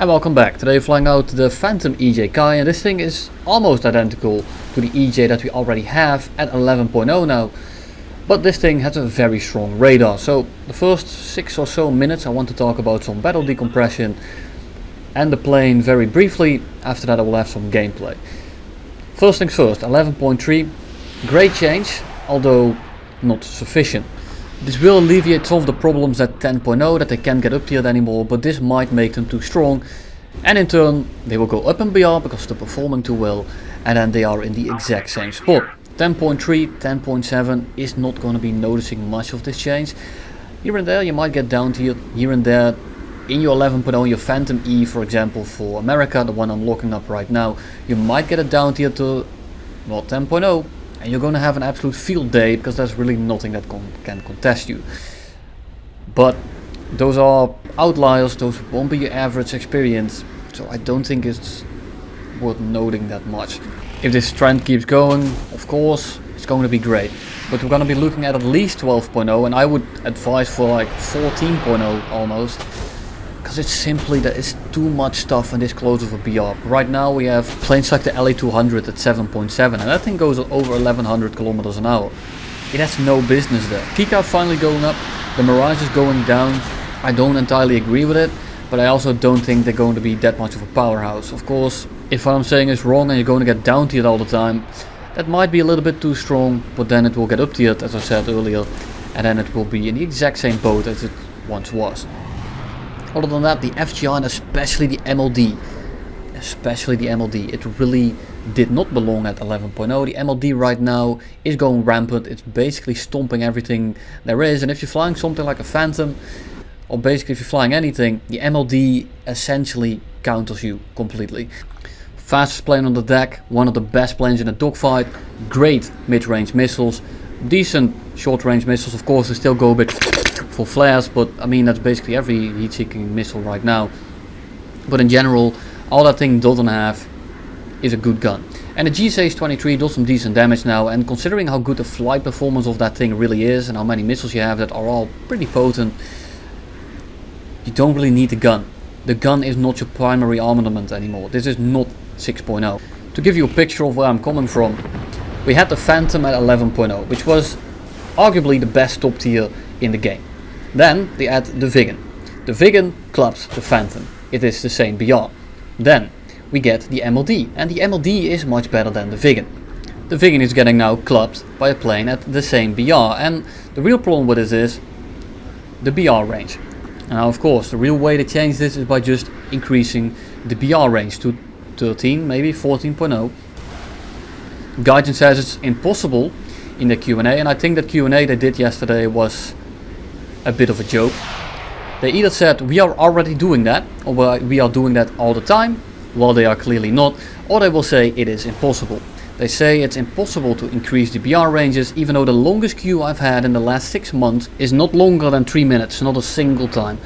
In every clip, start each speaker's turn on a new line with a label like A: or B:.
A: And welcome back. Today flying out the Phantom EJ Kai, and this thing is almost identical to the EJ that we already have at 11.0 now. But this thing has a very strong radar. So the first 6 or so minutes I want to talk about some battle decompression and the plane very briefly. After that I will have some gameplay. First things first, 11.3, great change, although not sufficient. This will alleviate some of the problems at 10.0 that they can't get up tiered anymore, but this might make them too strong, and in turn they will go up and beyond because they're performing too well, and then they are in the exact same spot. 10.3, 10.7 is not going to be noticing much of this change. Here and there you might get down tiered, here and there in your 11.0, your Phantom E for example for America, the one I'm locking up right now, you might get it down tier to, well, 10.0. And you're going to have an absolute field day because there's really nothing that can contest you. But those are outliers, those won't be your average experience, so I don't think it's worth noting that much. If this trend keeps going, of course, it's going to be great. But we're going to be looking at least 12.0, and I would advise for like 14.0 almost. Because it's simply that it's too much stuff and this close of a BR. Right now we have planes like the LA200 at 7.7 and that thing goes over 1100 kilometers an hour. It has no business there. Kika finally going up, the Mirage is going down. I don't entirely agree with it, but I also don't think they're going to be that much of a powerhouse. Of course, if what I'm saying is wrong and you're going to get down tiered all the time, that might be a little bit too strong, but then it will get up tiered as I said earlier, and then it will be in the exact same boat as it once was. Other than that, the FGR and especially the MLD, it really did not belong at 11.0. The MLD right now is going rampant. It's basically stomping everything there is. And if you're flying something like a Phantom, or basically if you're flying anything, the MLD essentially counters you completely. Fastest plane on the deck, one of the best planes in a dogfight, great mid-range missiles, decent short-range missiles. Of course, they still go a bit for flares, but I mean that's basically every heat-seeking missile right now. But in general, all that thing doesn't have is a good gun. And the G623 does some decent damage now, and considering how good the flight performance of that thing really is and how many missiles you have that are all pretty potent, you don't really need the gun. The gun is not your primary armament anymore. This is not 6.0. To give you a picture of where I'm coming from, we had the Phantom at 11.0, which was arguably the best top tier in the game. Then they add the Viggen. The Viggen clubs the Phantom. It is the same BR. Then we get the MLD, and the MLD is much better than the Viggen. The Viggen is getting now clubbed by a plane at the same BR, and the real problem with this is the BR range. Now of course the real way to change this is by just increasing the BR range to 13, maybe 14.0. Convergence says it's impossible in the Q&A, and I think that Q&A they did yesterday was a bit of a joke. They either said we are already doing that, or we are doing that all the time, well they are clearly not, or they will say it is impossible. They say it's impossible to increase the BR ranges, even though the longest queue I've had in the last 6 months is not longer than 3 minutes, not a single time.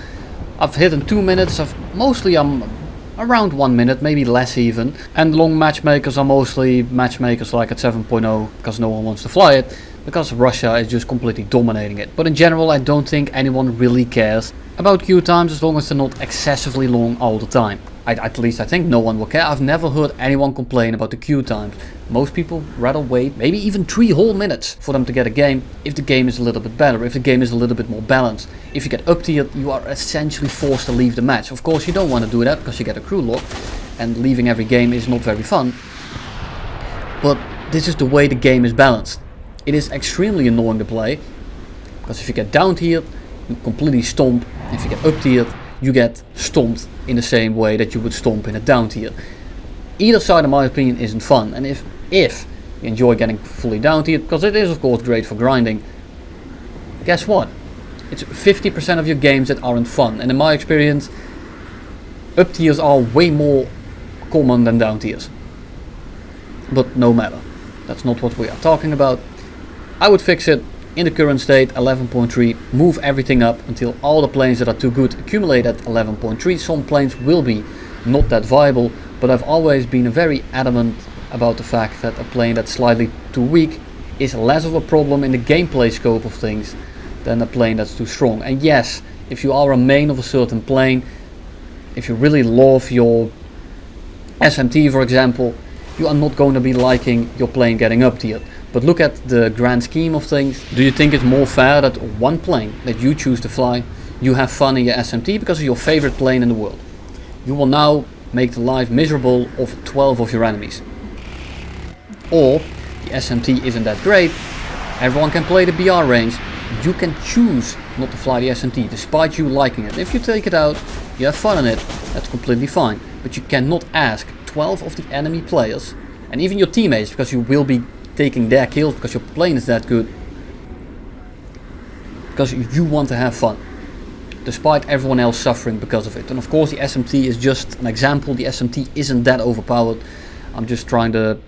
A: I've hit in 2 minutes, I'm around 1 minute, maybe less even, and long matchmakers are mostly matchmakers like at 7.0 because no one wants to fly it, because Russia is just completely dominating it. But in general I don't think anyone really cares about queue times as long as they're not excessively long all the time. At least I think no one will care. I've never heard anyone complain about the queue times. Most people rather wait maybe even 3 whole minutes for them to get a game if the game is a little bit better, if the game is a little bit more balanced. If you get up tiered, you are essentially forced to leave the match. Of course you don't want to do that because you get a crew lock and leaving every game is not very fun. But this is the way the game is balanced. It is extremely annoying to play because if you get down tiered, you completely stomp. If you get up tiered, you get stomped in the same way that you would stomp in a down tier. Either side in my opinion isn't fun, and if you enjoy getting fully down tiered, because it is of course great for grinding, guess what? It's 50% of your games that aren't fun, and in my experience up tiers are way more common than down tiers. But no matter, that's not what we are talking about. I would fix it in the current state, 11.3, move everything up until all the planes that are too good accumulate at 11.3. Some planes will be not that viable, but I've always been very adamant about the fact that a plane that's slightly too weak is less of a problem in the gameplay scope of things than a plane that's too strong. And yes, if you are a main of a certain plane, if you really love your SMT, for example, you are not going to be liking your plane getting up to it. But look at the grand scheme of things. Do you think it's more fair that one plane that you choose to fly, you have fun in your SMT because of your favorite plane in the world? You will now make the life miserable of 12 of your enemies. Or the SMT isn't that great, everyone can play the BR range, you can choose not to fly the SMT despite you liking it. If you take it out, you have fun in it, that's completely fine. But you cannot ask 12 of the enemy players, and even your teammates, because you will be taking their kills because your plane is that good, because you want to have fun, despite everyone else suffering because of it. And of course the SMT is just an example, the SMT isn't that overpowered, I'm just trying to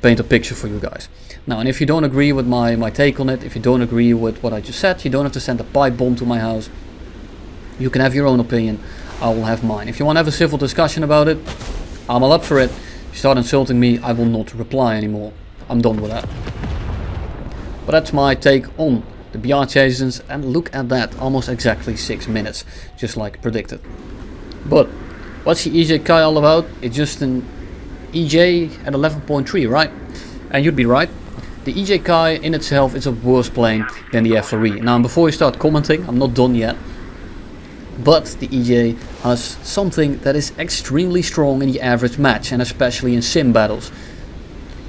A: paint a picture for you guys. Now, and if you don't agree with my take on it, if you don't agree with what I just said, you don't have to send a pipe bomb to my house. You can have your own opinion, I will have mine. If you want to have a civil discussion about it, I'm all up for it. If you start insulting me, I will not reply anymore. I'm done with that. But that's my take on the BR chases, and look at that, almost exactly 6 minutes, just like predicted. But what's the EJ Kai all about? It's just an EJ at 11.3, right? And you'd be right. The EJ Kai in itself is a worse plane than the F-4E. Now, before you start commenting, I'm not done yet. But the EJ has something that is extremely strong in the average match, and especially in sim battles.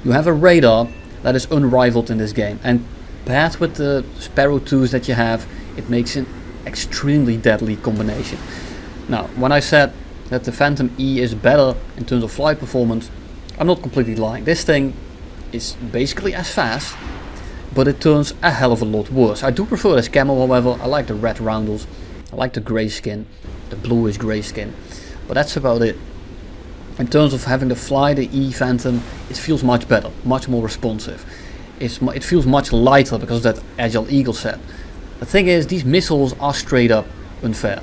A: You have a radar that is unrivaled in this game, and paired with the Sparrow 2s that you have, it makes an extremely deadly combination. Now, when I said that the Phantom E is better in terms of flight performance, I'm not completely lying. This thing is basically as fast, but it turns a hell of a lot worse. I do prefer this camo, however. I like the red roundels, I like the grey skin, the bluish grey skin, but that's about it. In terms of having to fly the E Phantom, it feels much better, much more responsive. It feels much lighter because of that Agile Eagle set. The thing is, these missiles are straight up unfair.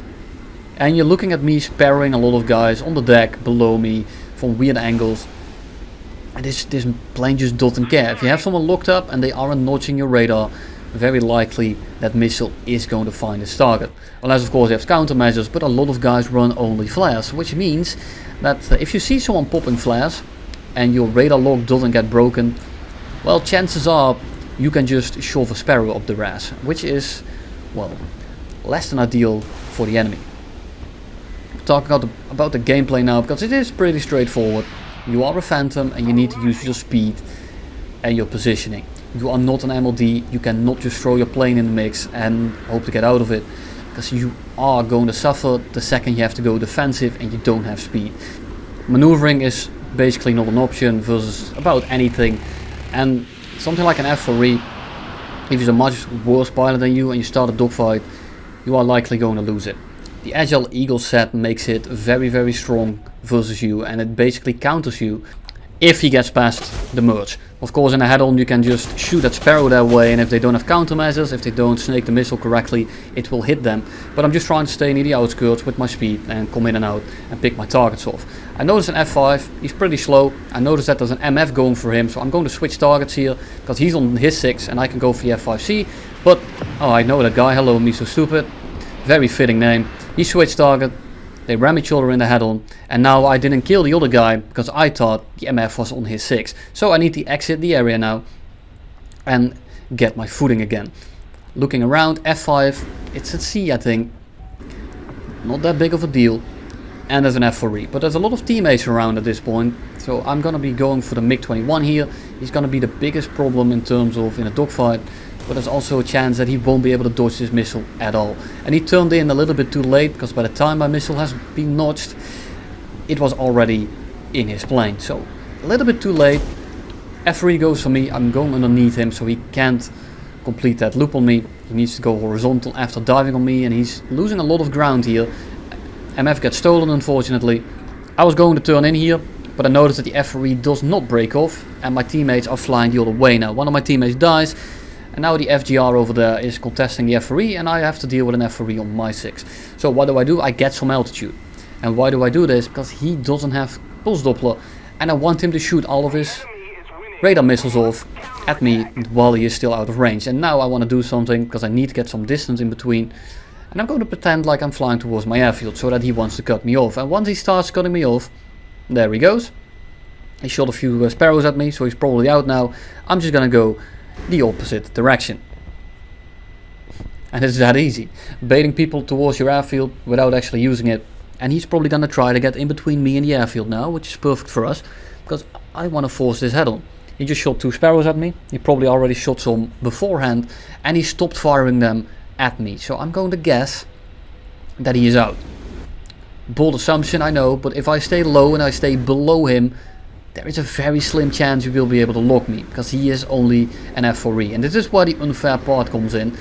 A: And you're looking at me sparring a lot of guys on the deck below me from weird angles. And this plane just doesn't care. If you have someone locked up and they aren't notching your radar, very likely that missile is going to find its target. Unless of course you have countermeasures, but a lot of guys run only flares, which means that if you see someone popping flares and your radar lock doesn't get broken, well, chances are you can just shove a Sparrow up the ass, which is, well, less than ideal for the enemy. Talking about the gameplay now, because it is pretty straightforward. You are a Phantom and you need to use your speed and your positioning. You are not an MLD, you cannot just throw your plane in the mix and hope to get out of it, because you are going to suffer the second you have to go defensive and you don't have speed. Maneuvering is basically not an option versus about anything, and something like an F-4E, if he's a much worse pilot than you and you start a dogfight, you are likely going to lose it. The Agile Eagle set makes it very, very strong versus you, and it basically counters you if he gets past the merge. Of course, in a head-on you can just shoot that Sparrow that way, and if they don't have countermeasures, if they don't snake the missile correctly, it will hit them. But I'm just trying to stay near the outskirts with my speed and come in and out and pick my targets off. I noticed an F5, he's pretty slow. I noticed that there's an MF going for him, so I'm going to switch targets here, because he's on his 6 and I can go for the F5C. But, oh, I know that guy, hello me so stupid. Very fitting name. He switched target. They ram each other in the head-on, and now I didn't kill the other guy because I thought the MF was on his 6. So I need to exit the area now and get my footing again. Looking around, F5, it's at C I think. Not that big of a deal. And there's an F-4E, but there's a lot of teammates around at this point. So I'm gonna be going for the MiG-21 here. He's gonna be the biggest problem in terms of in a dogfight. But there's also a chance that he won't be able to dodge this missile at all. And he turned in a little bit too late, because by the time my missile has been notched, it was already in his plane. So a little bit too late. F3 goes for me. I'm going underneath him, so he can't complete that loop on me. He needs to go horizontal after diving on me, and he's losing a lot of ground here. MF gets stolen, unfortunately. I was going to turn in here, but I noticed that the F3 does not break off, and my teammates are flying the other way now. One of my teammates dies. And now the FGR over there is contesting the F-4E, and I have to deal with an F-4E on my 6. So what do? I get some altitude. And why do I do this? Because he doesn't have pulse Doppler, and I want him to shoot all of his radar missiles off at me while he is still out of range. And now I want to do something, because I need to get some distance in between. And I'm going to pretend like I'm flying towards my airfield so that he wants to cut me off. And once he starts cutting me off, there he goes. He shot a few sparrows at me, so he's probably out now. I'm just going to go the opposite direction. And it's that easy. Baiting people towards your airfield without actually using it. And he's probably going to try to get in between me and the airfield now, which is perfect for us. Because I want to force this head on. He just shot 2 sparrows at me. He probably already shot some beforehand. And he stopped firing them at me. So I'm going to guess that he is out. Bold assumption, I know. But if I stay low and I stay below him, there is a very slim chance he will be able to lock me. Because he is only an F-4E. And this is where the unfair part comes in.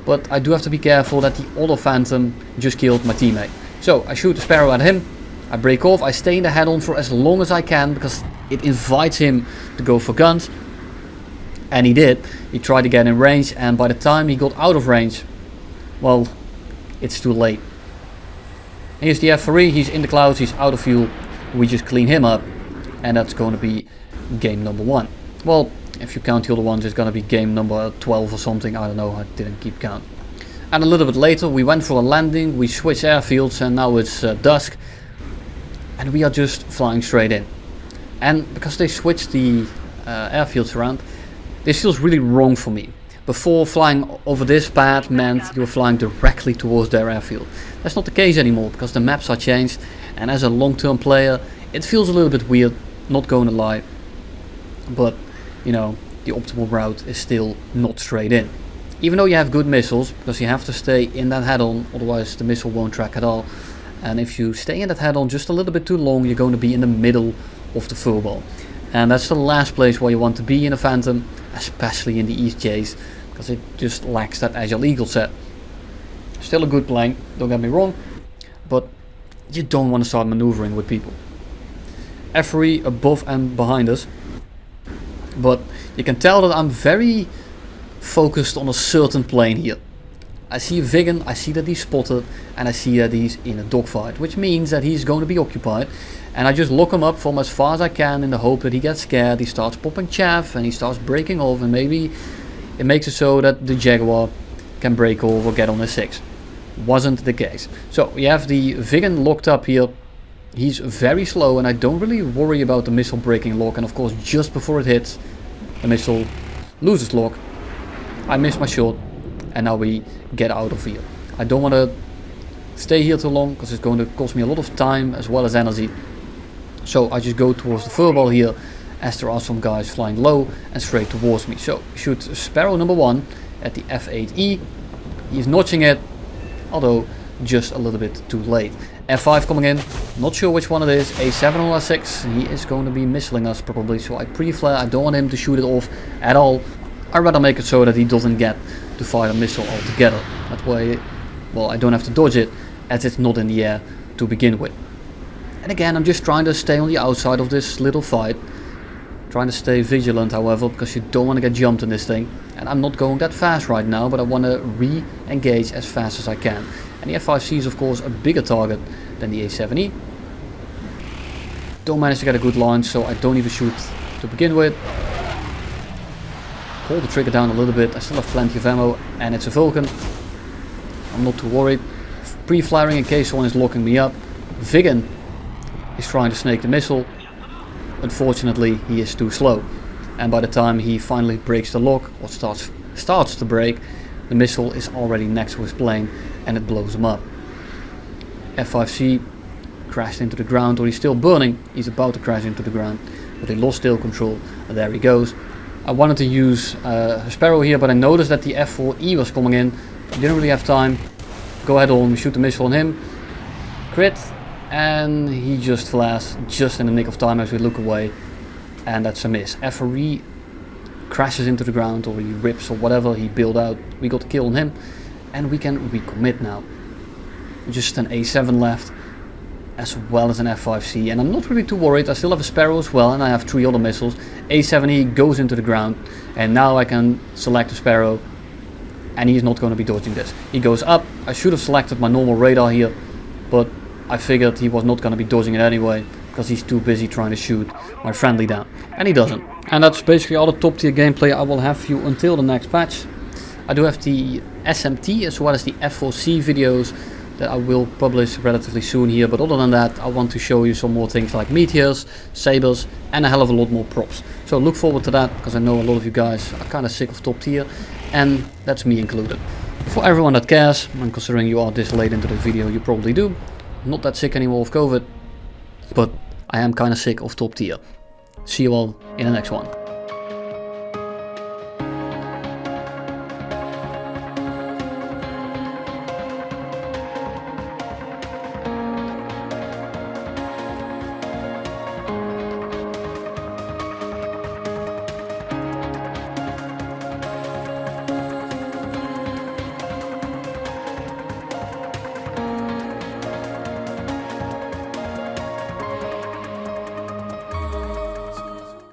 A: But I do have to be careful that the other Phantom just killed my teammate. So I shoot a sparrow at him. I break off. I stay in the head-on for as long as I can. Because it invites him to go for guns. And he did. He tried to get in range. And by the time he got out of range, well, it's too late. Here's the F-4E. He's in the clouds. He's out of fuel. We just clean him up. And that's going to be game number 1. Well, if you count the other ones, it's going to be game number 12 or something. I don't know. I didn't keep count. And a little bit later, we went for a landing. We switched airfields. And now it's dusk. And we are just flying straight in. And because they switched the airfields around, this feels really wrong for me. Before, flying over this pad meant you were flying directly towards their airfield. That's not the case anymore because the maps are changed. And as a long-term player, it feels a little bit weird, not going to lie. But, you know, the optimal route is still not straight in. Even though you have good missiles, because you have to stay in that head-on, otherwise the missile won't track at all. And if you stay in that head-on just a little bit too long, you're going to be in the middle of the furball. And that's the last place where you want to be in a Phantom, especially in the East Chase, because it just lacks that Agile Eagle set. Still a good plane, don't get me wrong, but you don't want to start maneuvering with people. F-4E above and behind us, but you can tell that I'm very focused on a certain plane here. I see a Vigan, I see that he's spotted, and I see that he's in a dogfight, which means that he's going to be occupied. And I just lock him up from as far as I can in the hope that he gets scared, he starts popping chaff and he starts breaking off, and maybe it makes it so that the Jaguar can break off or get on a 6. Wasn't the case. So we have the Vigan locked up here. He's very slow and I don't really worry about the missile breaking lock, and of course just before it hits, the missile loses lock. I miss my shot and now we get out of here. I don't want to stay here too long because it's going to cost me a lot of time as well as energy. So I just go towards the furball here as there are some guys flying low and straight towards me. So shoot Sparrow number 1 at the F-8E. He's notching it, although just a little bit too late. F5 coming in, not sure which one it is. A7 on A6, he is going to be missiling us probably, so I pre-flare. I don't want him to shoot it off at all. I'd rather make it so that he doesn't get to fire a missile altogether. That way, well, I don't have to dodge it as it's not in the air to begin with. And again, I'm just trying to stay on the outside of this little fight. Trying to stay vigilant, however, because you don't want to get jumped in this thing. And I'm not going that fast right now, but I want to re-engage as fast as I can. And the F5C is of course a bigger target than the A7E. Don't manage to get a good launch, so I don't even shoot to begin with. Hold the trigger down a little bit. I still have plenty of ammo, and it's a Vulcan. I'm not too worried. Pre-firing in case someone is locking me up. Vigan is trying to snake the missile. Unfortunately, he is too slow. And by the time he finally breaks the lock, or starts to break, the missile is already next to his plane and it blows him up. F5C crashed into the ground, or he's still burning. He's about to crash into the ground, but he lost tail control, and there he goes. I wanted to use a Sparrow here, but I noticed that the F-4E was coming in. I didn't really have time. Go ahead on, we shoot the missile on him. Crit, and he just flares just in the nick of time as we look away, and that's a miss. F-4E crashes into the ground, or he rips, or whatever he built out. We got a kill on him, and we can recommit now. Just an A7 left, as well as an F5C, and I'm not really too worried. I still have a Sparrow as well, and I have 3 other missiles. A7E goes into the ground, and now I can select a Sparrow, and he's not going to be dodging this. He goes up. I should have selected my normal radar here, but I figured he was not going to be dodging it anyway, because he's too busy trying to shoot my friendly down, and he doesn't. And that's basically all the top tier gameplay I will have for you until the next patch. I do have the SMT as well as the F-4C videos that I will publish relatively soon here, but other than that I want to show you some more things like meteors, sabers, and a hell of a lot more props. So look forward to that, because I know a lot of you guys are kind of sick of top tier, and that's me included. For everyone that cares, and considering you are this late into the video, you probably do. I'm not that sick anymore of COVID, but I am kind of sick of top tier. See you all in the next one.